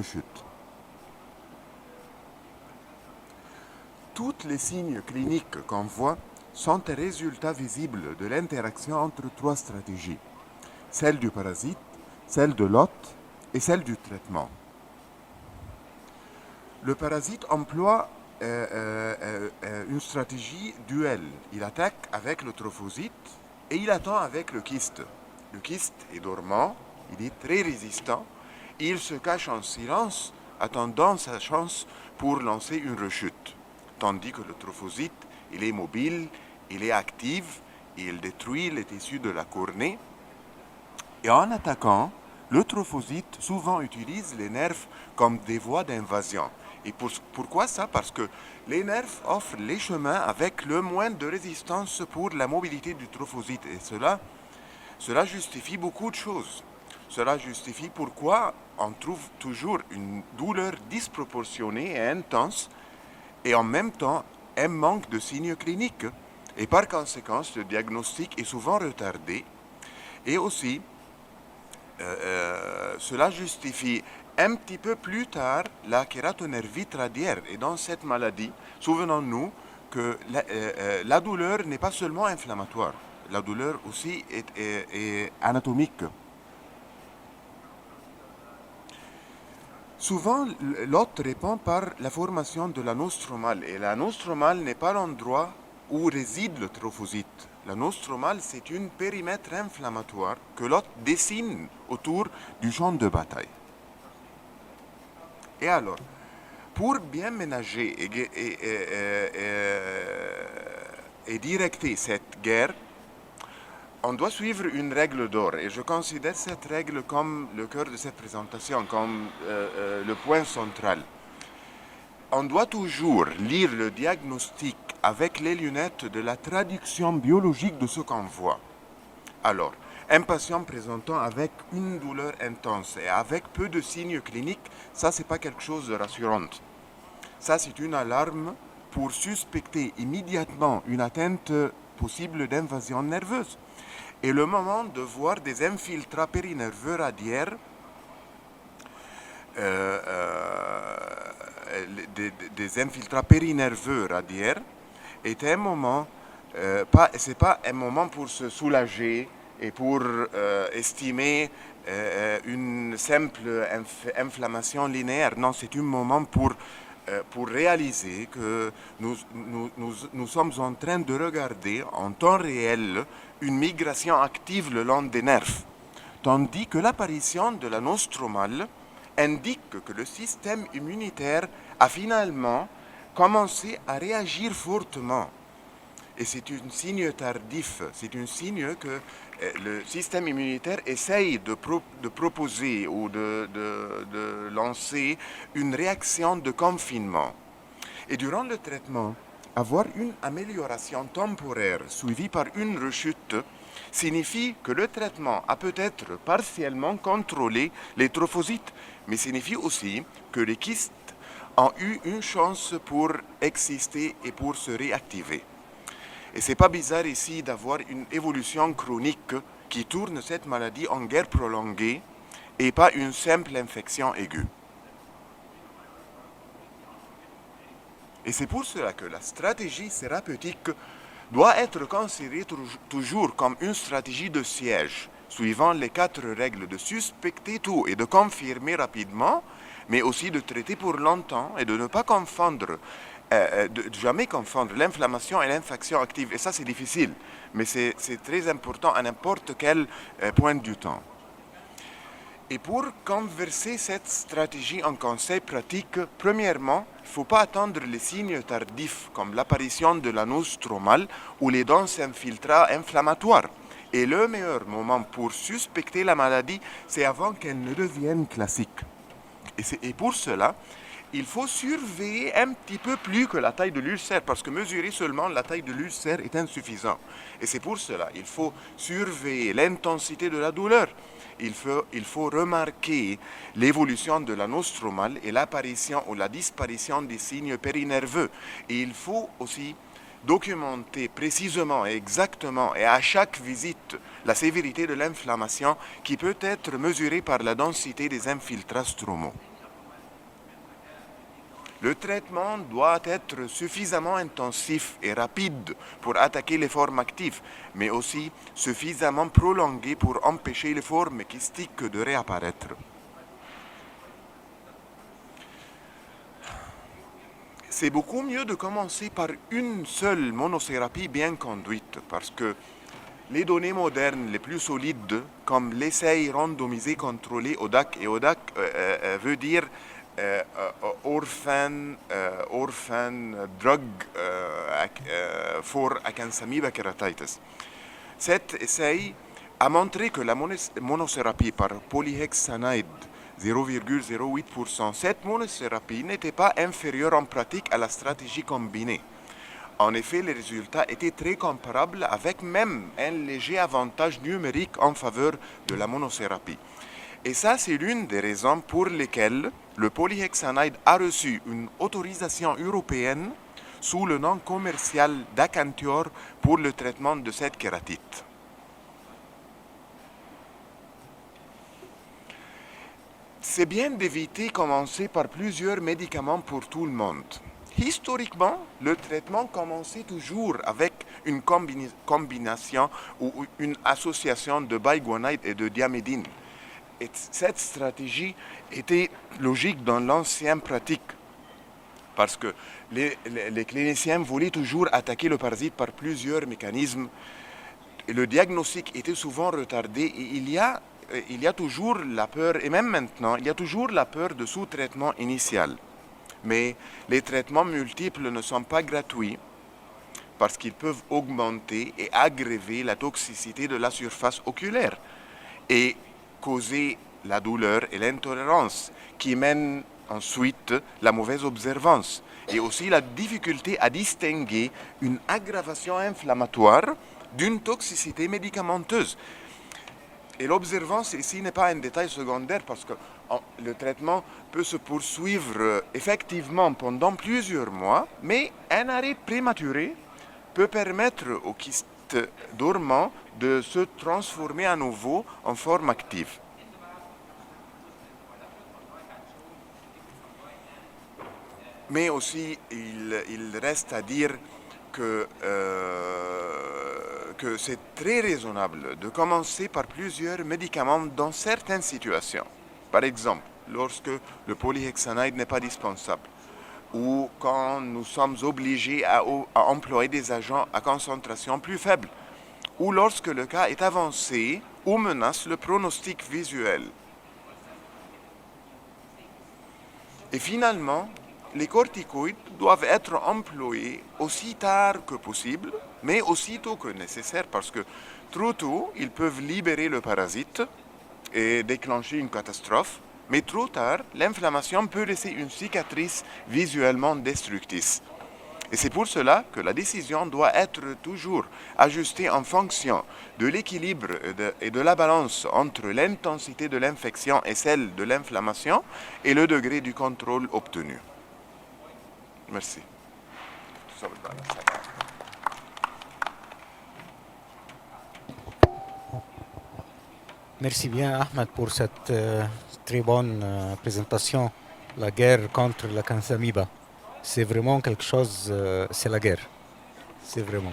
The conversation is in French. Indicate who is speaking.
Speaker 1: rechute. Tous les signes cliniques qu'on voit sont un résultat visible de l'interaction entre trois stratégies, celle du parasite, celle de l'hôte et celle du traitement. Le parasite emploie une stratégie duelle. Il attaque avec le trophocyte et il attend avec le kyste. Le kyste est dormant, il est très résistant, et il se cache en silence, attendant sa chance pour lancer une rechute. Tandis que le trophocyte, il est mobile, il est actif, il détruit les tissus de la cornée. Et en attaquant, le trophocyte souvent utilise les nerfs comme des voies d'invasion. Et pourquoi ça? Parce que les nerfs offrent les chemins avec le moins de résistance pour la mobilité du trophocyte. Et cela justifie beaucoup de choses. Cela justifie pourquoi on trouve toujours une douleur disproportionnée et intense et en même temps un manque de signes cliniques. Et par conséquent, le diagnostic est souvent retardé. Et aussi, cela justifie un petit peu plus tard la kératonervite radiaire. Et dans cette maladie, souvenons-nous que la douleur n'est pas seulement inflammatoire, la douleur aussi est anatomique. Souvent, l'hôte répond par la formation de la nostromale. Et la nostromale n'est pas l'endroit où réside le trophocyte. La nostromale, c'est un périmètre inflammatoire que l'hôte dessine autour du champ de bataille. Et alors, pour bien ménager et directer cette guerre, on doit suivre une règle d'or. Et je considère cette règle comme le cœur de cette présentation, comme le point central. On doit toujours lire le diagnostic avec les lunettes de la traduction biologique de ce qu'on voit. Alors, un patient présentant avec une douleur intense et avec peu de signes cliniques, ça, c'est pas quelque chose de rassurant. Ça, c'est une alarme pour suspecter immédiatement une atteinte possible d'invasion nerveuse. Et le moment de voir des infiltrats périnerveux radiaires, des infiltrats périnerveux radiaires, est un moment, c'est pas un moment pour se soulager et pour estimer une simple inflammation linéaire. Non, c'est un moment pour réaliser que nous sommes en train de regarder en temps réel une migration active le long des nerfs, tandis que l'apparition de la nostromale indique que le système immunitaire a finalement commencé à réagir fortement. Et c'est un signe tardif, c'est un signe que le système immunitaire essaye de proposer ou de lancer une réaction de confinement. Et durant le traitement, avoir une amélioration temporaire suivie par une rechute signifie que le traitement a peut-être partiellement contrôlé les trophocytes, mais signifie aussi que les kystes ont eu une chance pour exister et pour se réactiver. Et c'est pas bizarre ici d'avoir une évolution chronique qui tourne cette maladie en guerre prolongée et pas une simple infection aiguë. Et c'est pour cela que la stratégie thérapeutique doit être considérée toujours comme une stratégie de siège, suivant les 4 règles de suspecter tout et de confirmer rapidement, mais aussi de traiter pour longtemps et de ne pas confondre, de jamais confondre l'inflammation et l'infection active. Et ça, c'est difficile, mais c'est très important à n'importe quel point du temps. Et pour converser cette stratégie en conseils pratiques, premièrement, il ne faut pas attendre les signes tardifs comme l'apparition de la nostromale ou les denses infiltrats inflammatoires. Et le meilleur moment pour suspecter la maladie, c'est avant qu'elle ne devienne classique. Et pour cela, il faut surveiller un petit peu plus que la taille de l'ulcère, parce que mesurer seulement la taille de l'ulcère est insuffisant. Et c'est pour cela qu'il faut surveiller l'intensité de la douleur. Il faut remarquer l'évolution de la nostromale et l'apparition ou la disparition des signes périnerveux. Et il faut aussi documenter précisément et exactement et à chaque visite la sévérité de l'inflammation qui peut être mesurée par la densité des infiltrats stromaux. Le traitement doit être suffisamment intensif et rapide pour attaquer les formes actives, mais aussi suffisamment prolongé pour empêcher les formes kystiques de réapparaître. C'est beaucoup mieux de commencer par une seule monothérapie bien conduite, parce que les données modernes les plus solides, comme l'essai randomisé contrôlé ODAC, et ODAC veut dire Orphan Drug for Acanthamoeba keratitis. Cet essai a montré que la monothérapie par polyhexanide 0,08%, cette monothérapie n'était pas inférieure en pratique à la stratégie combinée. En effet, les résultats étaient très comparables avec même un léger avantage numérique en faveur de la monothérapie. Et ça, c'est l'une des raisons pour lesquelles le polyhexanide a reçu une autorisation européenne sous le nom commercial d'Acantior pour le traitement de cette kératite. C'est bien d'éviter de commencer par plusieurs médicaments pour tout le monde. Historiquement, le traitement commençait toujours avec une combination ou une association de biguanide et de diamidine. Et cette stratégie était logique dans l'ancienne pratique, parce que les cliniciens voulaient toujours attaquer le parasite par plusieurs mécanismes. Et le diagnostic était souvent retardé et il y a toujours la peur, et même maintenant, il y a toujours la peur de sous-traitement initial. Mais les traitements multiples ne sont pas gratuits parce qu'ils peuvent augmenter et aggraver la toxicité de la surface oculaire et causer la douleur et l'intolérance qui mènent ensuite la mauvaise observance et aussi la difficulté à distinguer une aggravation inflammatoire d'une toxicité médicamenteuse. Et l'observance ici n'est pas un détail secondaire parce que le traitement peut se poursuivre effectivement pendant plusieurs mois, mais un arrêt prématuré peut permettre aux kystes dormants de se transformer à nouveau en forme active. Mais aussi, il reste à dire que c'est très raisonnable de commencer par plusieurs médicaments dans certaines situations. Par exemple, lorsque le polyhexanide n'est pas dispensable ou quand nous sommes obligés à employer des agents à concentration plus faible ou lorsque le cas est avancé ou menace le pronostic visuel. Et finalement, les corticoïdes doivent être employés aussi tard que possible, mais aussitôt que nécessaire, parce que trop tôt, ils peuvent libérer le parasite et déclencher une catastrophe, mais trop tard, l'inflammation peut laisser une cicatrice visuellement destructrice. Et c'est pour cela que la décision doit être toujours ajustée en fonction de l'équilibre et de la balance entre l'intensité de l'infection et celle de l'inflammation et le degré du contrôle obtenu. Merci.
Speaker 2: Merci bien, Ahmed, pour cette très bonne présentation. La guerre contre la Acanthamoeba. C'est vraiment quelque chose, c'est la guerre. C'est vraiment.